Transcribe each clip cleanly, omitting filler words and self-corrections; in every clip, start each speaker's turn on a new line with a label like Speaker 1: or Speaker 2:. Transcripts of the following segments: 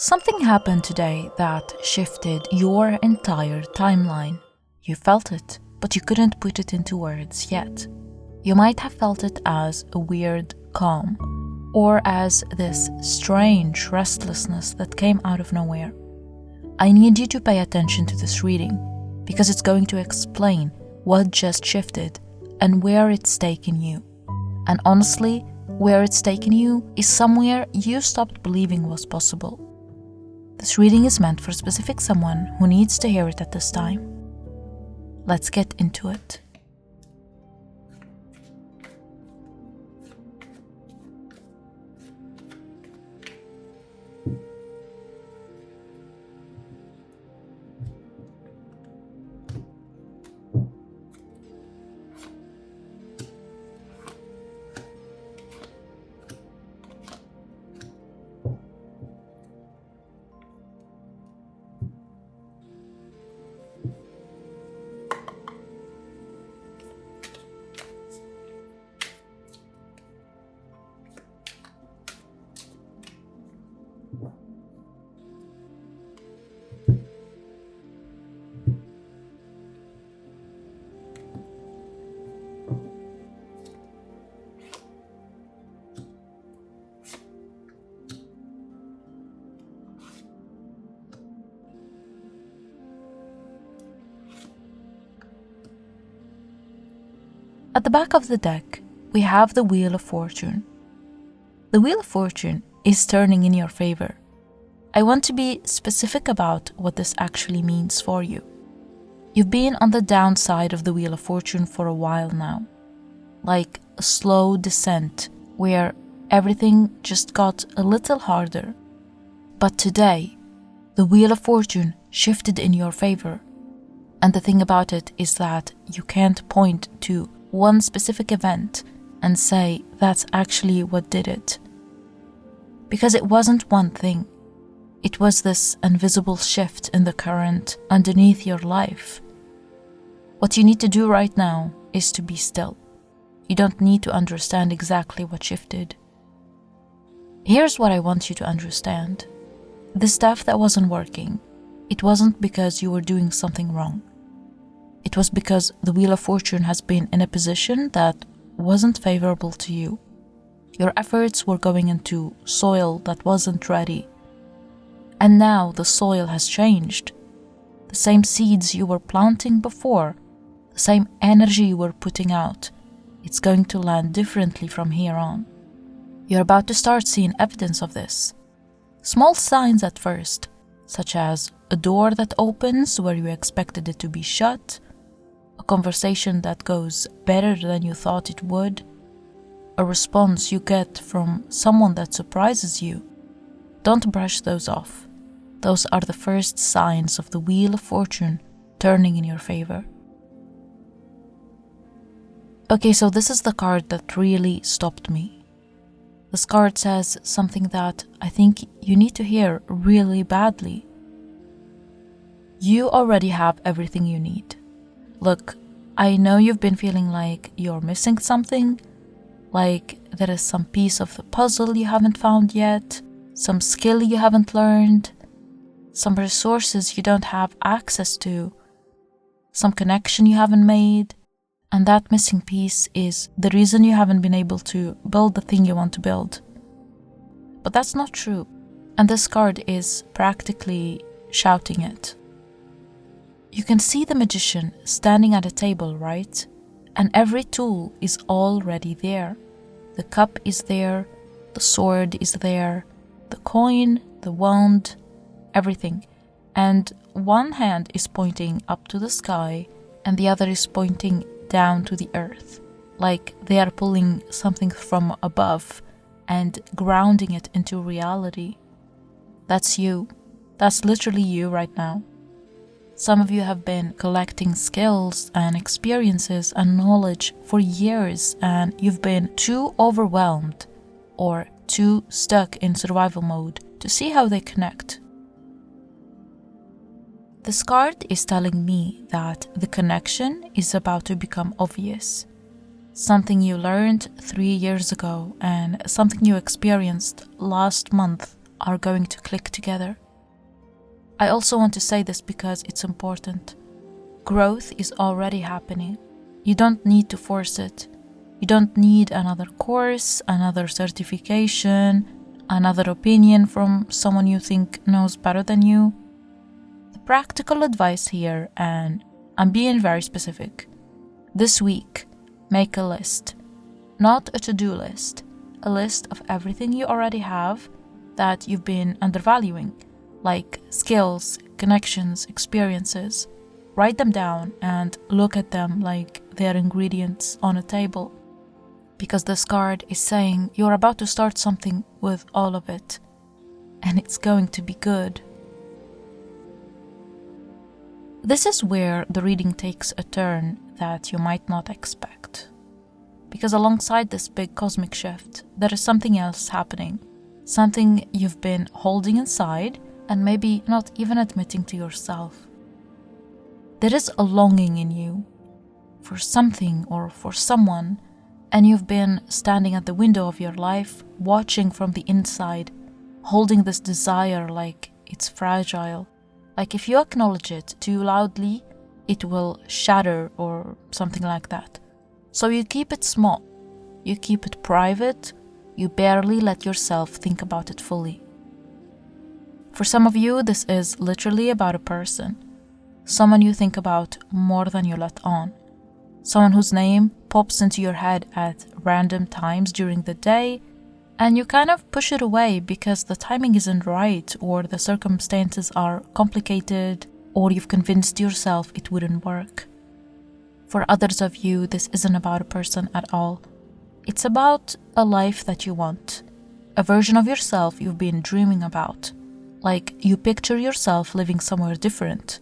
Speaker 1: Something happened today that shifted your entire timeline. You felt it, but you couldn't put it into words yet. You might have felt it as a weird calm, or as this strange restlessness that came out of nowhere. I need you to pay attention to this reading, because it's going to explain what just shifted and where it's taken you. And honestly, where it's taken you is somewhere you stopped believing was possible. This reading is meant for a specific someone who needs to hear it at this time. Let's get into it. At the back of the deck, we have the Wheel of Fortune. The Wheel of Fortune is turning in your favor. I want to be specific about what this actually means for you. You've been on the downside of the Wheel of Fortune for a while now, like a slow descent where everything just got a little harder. But today, the Wheel of Fortune shifted in your favor. And the thing about it is that you can't point to one specific event and say that's actually what did it. Because it wasn't one thing. It was this invisible shift in the current underneath your life. What you need to do right now is to be still. You don't need to understand exactly what shifted. Here's what I want you to understand. The stuff that wasn't working, it wasn't because you were doing something wrong. It was because the Wheel of Fortune has been in a position that wasn't favorable to you. Your efforts were going into soil that wasn't ready. And now the soil has changed. The same seeds you were planting before, the same energy you were putting out, it's going to land differently from here on. You're about to start seeing evidence of this. Small signs at first, such as a door that opens where you expected it to be shut, a conversation that goes better than you thought it would, a response you get from someone that surprises you. Don't brush those off. Those are the first signs of the Wheel of Fortune turning in your favor. Okay, so this is the card that really stopped me. This card says something that I think you need to hear really badly. You already have everything you need. Look, I know you've been feeling like you're missing something, like there is some piece of the puzzle you haven't found yet, some skill you haven't learned, some resources you don't have access to, some connection you haven't made, and that missing piece is the reason you haven't been able to build the thing you want to build. But that's not true, and this card is practically shouting it. You can see the magician standing at a table, right? And every tool is already there. The cup is there, the sword is there, the coin, the wand, everything. And one hand is pointing up to the sky and the other is pointing down to the earth, like they are pulling something from above and grounding it into reality. That's you. That's literally you right now. Some of you have been collecting skills and experiences and knowledge for years, and you've been too overwhelmed or too stuck in survival mode to see how they connect. This card is telling me that the connection is about to become obvious. Something you learned 3 years ago and something you experienced last month are going to click together. I also want to say this because it's important. Growth is already happening. You don't need to force it. You don't need another course, another certification, another opinion from someone you think knows better than you. The practical advice here, and I'm being very specific. This week, make a list. Not a to-do list. A list of everything you already have that you've been undervaluing, like skills, connections, experiences. Write them down and look at them like they're ingredients on a table. Because this card is saying you're about to start something with all of it, and it's going to be good. This is where the reading takes a turn that you might not expect. Because alongside this big cosmic shift, there is something else happening. Something you've been holding inside and maybe not even admitting to yourself. There is a longing in you for something or for someone, and you've been standing at the window of your life, watching from the inside, holding this desire like it's fragile. Like if you acknowledge it too loudly, it will shatter or something like that. So you keep it small, you keep it private, you barely let yourself think about it fully. For some of you, this is literally about a person, someone you think about more than you let on, someone whose name pops into your head at random times during the day, and you kind of push it away because the timing isn't right, or the circumstances are complicated, or you've convinced yourself it wouldn't work. For others of you, this isn't about a person at all. It's about a life that you want, a version of yourself you've been dreaming about. Like you picture yourself living somewhere different,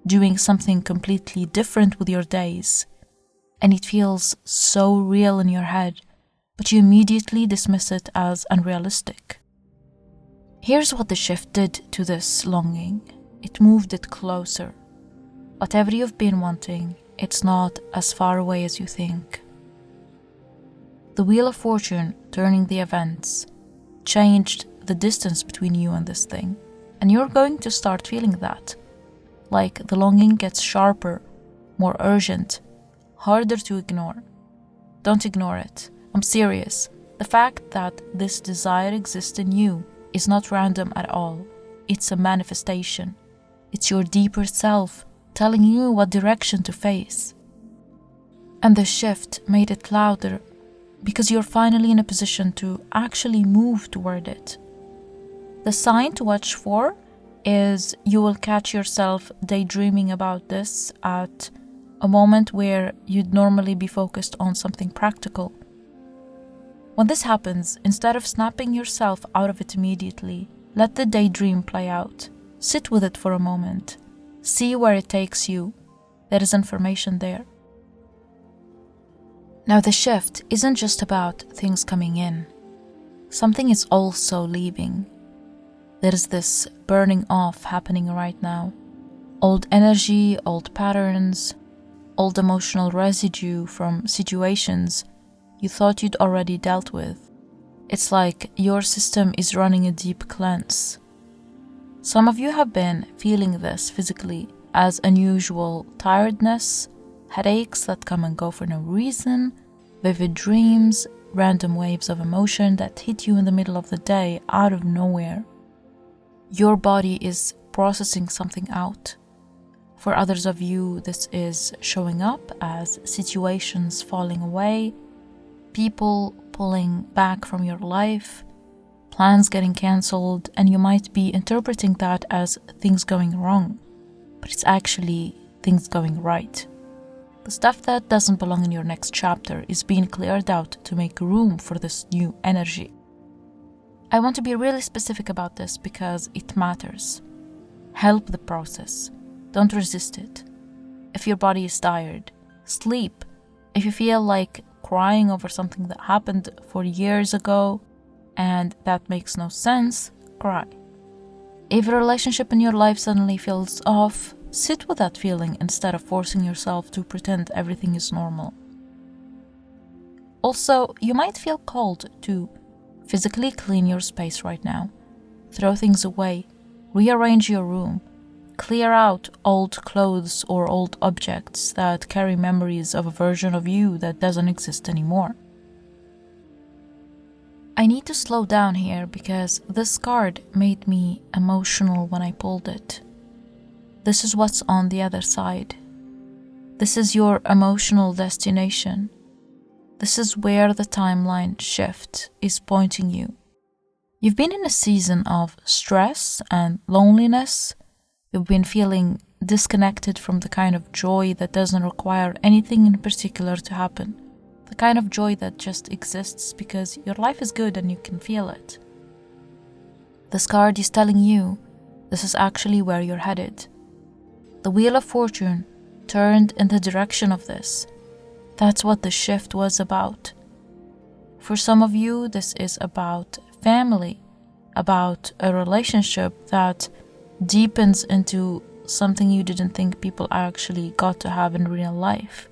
Speaker 1: doing something completely different with your days, and it feels so real in your head, but you immediately dismiss it as unrealistic. Here's what the shift did to this longing. It moved it closer. Whatever you've been wanting, it's not as far away as you think. The Wheel of Fortune, turning the events, changed the distance between you and this thing, and you're going to start feeling that. Like the longing gets sharper, more urgent, harder to ignore. Don't ignore it. I'm serious. The fact that this desire exists in you is not random at all. It's a manifestation. It's your deeper self telling you what direction to face. And the shift made it louder because you're finally in a position to actually move toward it. The sign to watch for is you will catch yourself daydreaming about this at a moment where you'd normally be focused on something practical. When this happens, instead of snapping yourself out of it immediately, let the daydream play out. Sit with it for a moment. See where it takes you. There is information there. Now the shift isn't just about things coming in. Something is also leaving. There is this burning off happening right now. Old energy, old patterns, old emotional residue from situations you thought you'd already dealt with. It's like your system is running a deep cleanse. Some of you have been feeling this physically as unusual tiredness, headaches that come and go for no reason, vivid dreams, random waves of emotion that hit you in the middle of the day out of nowhere. Your body is processing something out. For others of you, this is showing up as situations falling away, people pulling back from your life, plans getting cancelled, and you might be interpreting that as things going wrong, but it's actually things going right. The stuff that doesn't belong in your next chapter is being cleared out to make room for this new energy. I want to be really specific about this because it matters. Help the process. Don't resist it. If your body is tired, sleep. If you feel like crying over something that happened 4 years ago and that makes no sense, cry. If a relationship in your life suddenly feels off, sit with that feeling instead of forcing yourself to pretend everything is normal. Also, you might feel called to physically clean your space right now. throw things away, rearrange your room, clear out old clothes or old objects that carry memories of a version of you that doesn't exist anymore. I need to slow down here because this card made me emotional when I pulled it. This is what's on the other side. This is your emotional destination. This is where the timeline shift is pointing you. You've been in a season of stress and loneliness. You've been feeling disconnected from the kind of joy that doesn't require anything in particular to happen. The kind of joy that just exists because your life is good and you can feel it. This card is telling you this is actually where you're headed. The Wheel of Fortune turned in the direction of this. That's what the shift was about. For some of you, this is about family, about a relationship that deepens into something you didn't think people actually got to have in real life.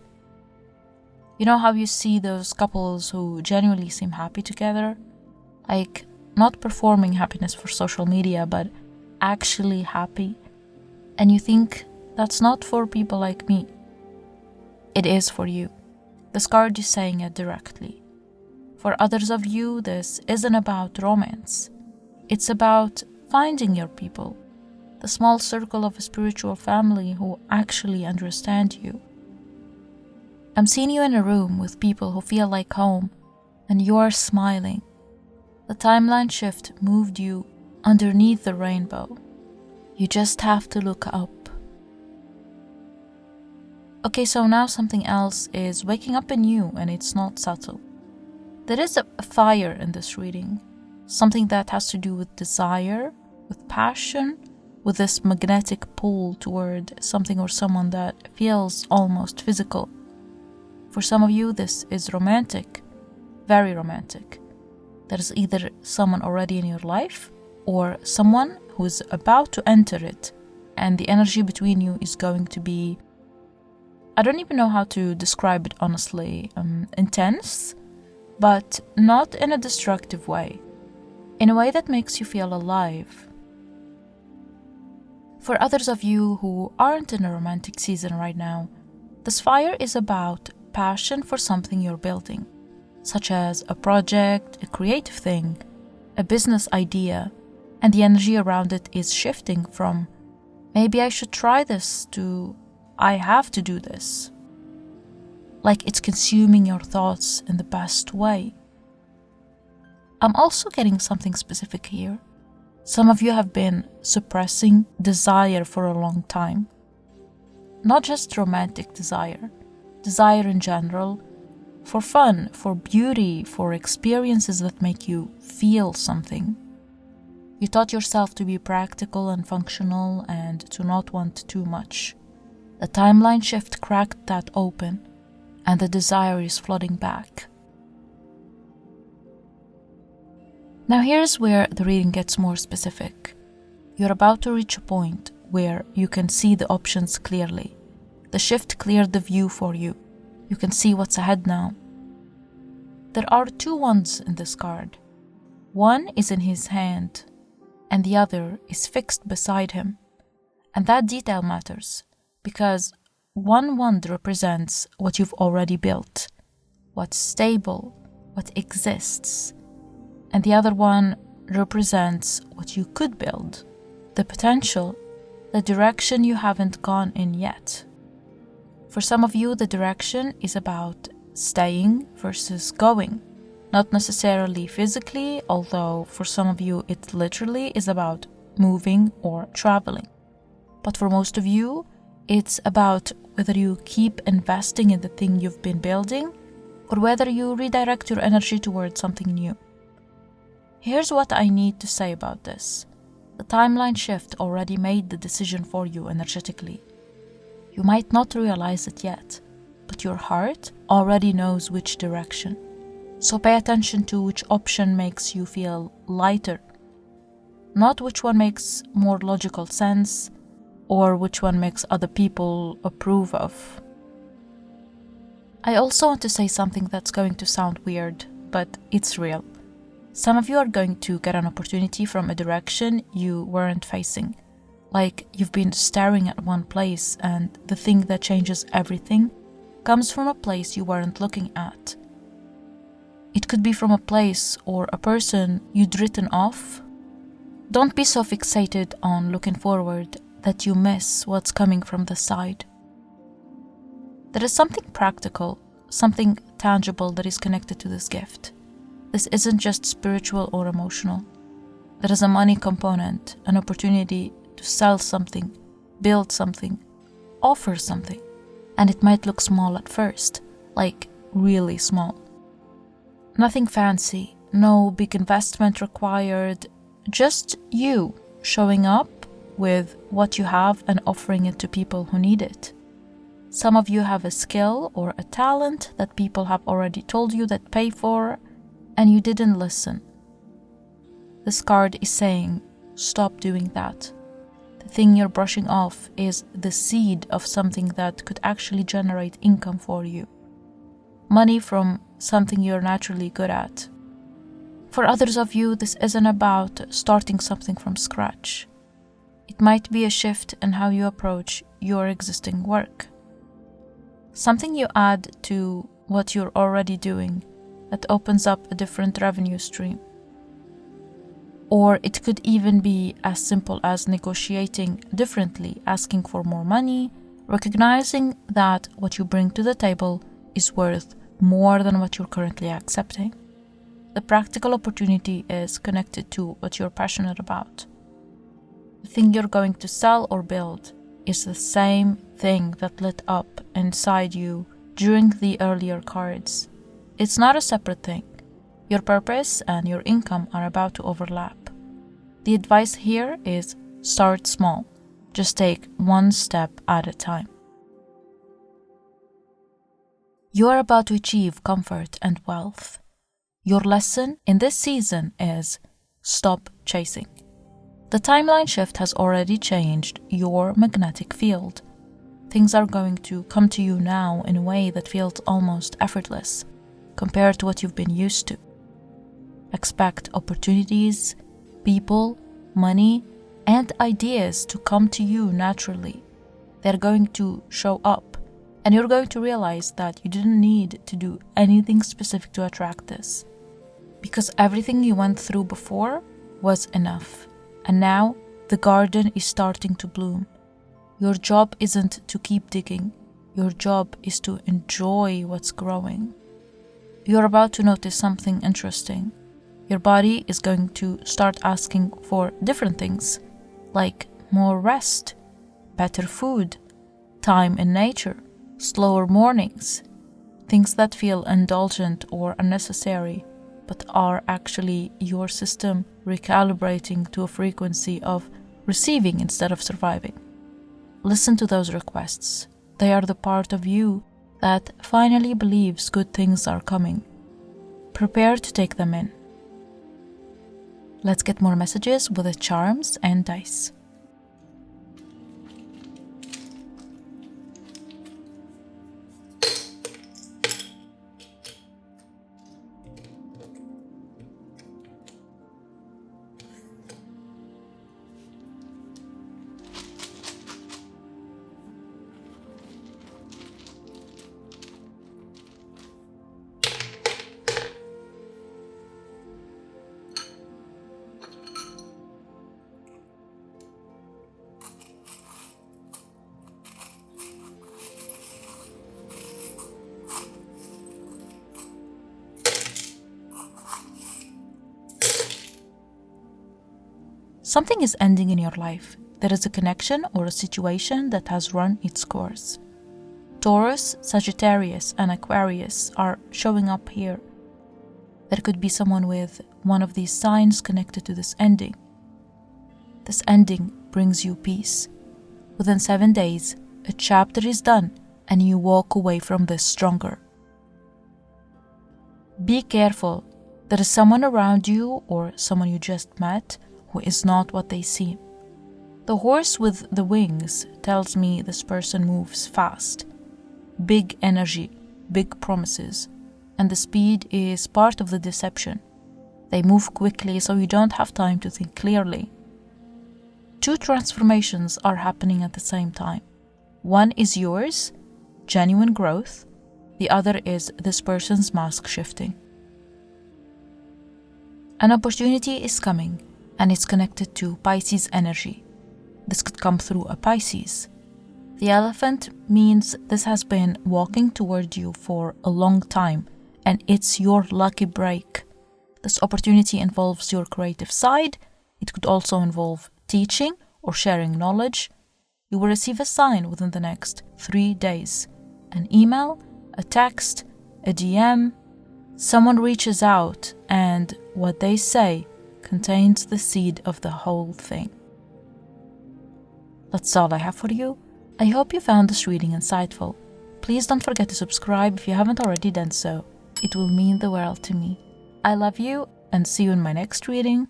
Speaker 1: You know how you see those couples who genuinely seem happy together? Like, not performing happiness for social media, but actually happy. And you think, that's not for people like me. It is for you. This card is saying it directly. For others of you, this isn't about romance. It's about finding your people, the small circle of a spiritual family who actually understand you. I'm seeing you in a room with people who feel like home, and you're smiling. The timeline shift moved you underneath the rainbow. You just have to look up. Okay, so now something else is waking up in you, and it's not subtle. There is a fire in this reading, something that has to do with desire, with passion, with this magnetic pull toward something or someone that feels almost physical. For some of you, this is romantic, very romantic. There is either someone already in your life or someone who is about to enter it, and the energy between you is going to be, I don't even know how to describe it honestly, intense, but not in a destructive way, in a way that makes you feel alive. For others of you who aren't in a romantic season right now, this fire is about passion for something you're building, such as a project, a creative thing, a business idea, and the energy around it is shifting from, maybe I should try this, to, I have to do this. Like it's consuming your thoughts in the best way. I'm also getting something specific here. Some of you have been suppressing desire for a long time. Not just romantic desire in general, for fun, for beauty, for experiences that make you feel something. You taught yourself to be practical and functional and to not want too much. The timeline shift cracked that open, and the desire is flooding back. Now here's where the reading gets more specific. You're about to reach a point where you can see the options clearly. The shift cleared the view for you. You can see what's ahead now. There are two wands in this card. One is in his hand, and the other is fixed beside him. And that detail matters, because one wand represents what you've already built, what's stable, what exists, and the other one represents what you could build, the potential, the direction you haven't gone in yet. For some of you, the direction is about staying versus going, not necessarily physically, although for some of you it literally is about moving or traveling. But for most of you, it's about whether you keep investing in the thing you've been building or whether you redirect your energy towards something new. Here's what I need to say about this. The timeline shift already made the decision for you energetically. You might not realize it yet, but your heart already knows which direction. So pay attention to which option makes you feel lighter, not which one makes more logical sense or which one makes other people approve of. I also want to say something that's going to sound weird, but it's real. Some of you are going to get an opportunity from a direction you weren't facing. Like you've been staring at one place and the thing that changes everything comes from a place you weren't looking at. It could be from a place or a person you'd written off. Don't be so fixated on looking forward that you miss what's coming from the side. There is something practical, something tangible that is connected to this gift. This isn't just spiritual or emotional. There is a money component, an opportunity to sell something, build something, offer something. And it might look small at first, like really small. Nothing fancy, no big investment required, just you showing up with what you have and offering it to people who need it. Some of you have a skill or a talent that people have already told you that pay for, and you didn't listen. This card is saying, stop doing that. The thing you're brushing off is the seed of something that could actually generate income for you. Money from something you're naturally good at. For others of you, this isn't about starting something from scratch. It might be a shift in how you approach your existing work. Something you add to what you're already doing that opens up a different revenue stream. Or it could even be as simple as negotiating differently, asking for more money, recognizing that what you bring to the table is worth more than what you're currently accepting. The practical opportunity is connected to what you're passionate about. The thing you're going to sell or build is the same thing that lit up inside you during the earlier cards. It's not a separate thing. Your purpose and your income are about to overlap. The advice here is start small. Just take one step at a time. You are about to achieve comfort and wealth. Your lesson in this season is stop chasing. The timeline shift has already changed your magnetic field. Things are going to come to you now in a way that feels almost effortless compared to what you've been used to. Expect opportunities, people, money, and ideas to come to you naturally. They're going to show up, and you're going to realize that you didn't need to do anything specific to attract this, because everything you went through before was enough, and now the garden is starting to bloom. Your job isn't to keep digging. Your job is to enjoy what's growing. You're about to notice something interesting. Your body is going to start asking for different things, like more rest, better food, time in nature, slower mornings, things that feel indulgent or unnecessary, but are actually your system recalibrating to a frequency of receiving instead of surviving. Listen to those requests. They are the part of you that finally believes good things are coming. Prepare to take them in. Let's get more messages with the charms and dice. Something is ending in your life. There is a connection or a situation that has run its course. Taurus, Sagittarius, and Aquarius are showing up here. There could be someone with one of these signs connected to this ending. This ending brings you peace. Within 7 days, a chapter is done and you walk away from this stronger. Be careful. There is someone around you or someone you just met who is not what they seem. The horse with the wings tells me this person moves fast. Big energy, big promises, and the speed is part of the deception. They move quickly, so you don't have time to think clearly. 2 transformations are happening at the same time. One is yours, genuine growth. The other is this person's mask shifting. An opportunity is coming, and it's connected to Pisces energy. This could come through a Pisces. The elephant means this has been walking toward you for a long time, and it's your lucky break. This opportunity involves your creative side. It could also involve teaching or sharing knowledge. You will receive a sign within the next 3 days. An email, a text, a DM. Someone reaches out, and what they say contains the seed of the whole thing. That's all I have for you. I hope you found this reading insightful. Please don't forget to subscribe if you haven't already done so. It will mean the world to me. I love you, and see you in my next reading.